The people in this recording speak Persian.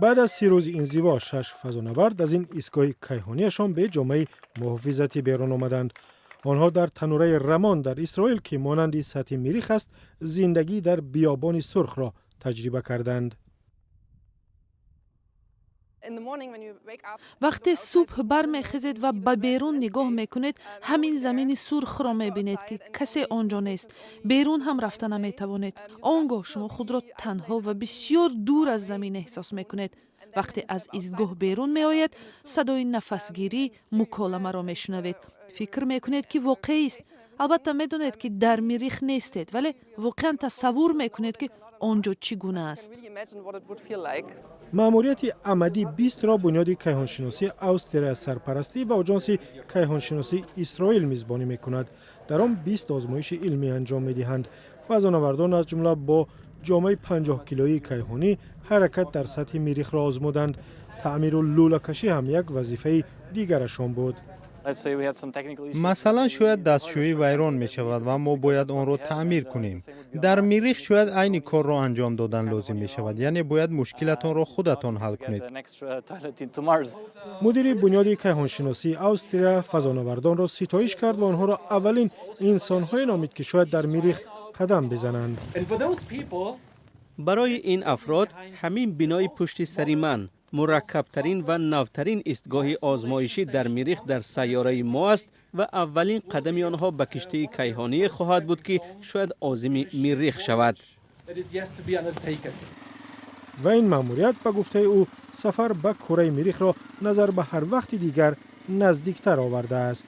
بعد از 3 روز انزوا 6 فضانورد از این ایستگاه کیهانیشان به جامعه محافظتی بیرون آمدند. آنها در تنوره رمان در اسرائیل که مانند سطح مریخ است زندگی در بیابان سرخ را تجربه کردند. وقتی صبح برمیخیزید و به بیرون نگاه میکنید همین زمین سرخ را میبینید که کسی آنجا نیست. بیرون هم رفته نمیتوانید. آنگاه شما خود را تنها و بسیار دور از زمین احساس میکنید. وقتی از ایستگاه بیرون میآید صدای نفسگیری مکالمه را میشنوید. فکر میکنید که واقعی است. البته میدونید که در مریخ نیستید ولی واقعا تصور میکنید که آنجا چگونه است. مأموریت عمدی 20 را بنیاد کیهانشناسی استرالیا سرپرستی و آژانس کیهانشناسی اسرائیل میزبانی میکند. در آن 20 آزمایش علمی انجام میدهند. فضانوردان از جمله با جامعه 50 کیلویی کیهانی حرکت در سطح مریخ را آزمودند. تعمیر و لوله کشی هم یک وظیفه دیگرشان بود. مثلا شاید دستشویی ویران می شود و ما باید آن را تعمیر کنیم. در مریخ شاید عین کار را انجام دادن لازم می شود، یعنی باید مشکلتان را خودتان حل کنید. مدیر بنیاد کیهانشناسی استرالیا فضانوردان را ستایش کرد و آنها را اولین انسان‌های نامید که شاید در مریخ قدم بزنند. برای این افراد همین بنای پشت سر من مرکبترین و نوترین ایستگاه آزمایشی در مریخ در سیاره ما است و اولین قدم آنها به کشتی کیهانی خواهد بود که شاید عازم مریخ شود. و این مأموریت به گفته او سفر به کره مریخ را نظر به هر وقت دیگر نزدیکتر آورده است.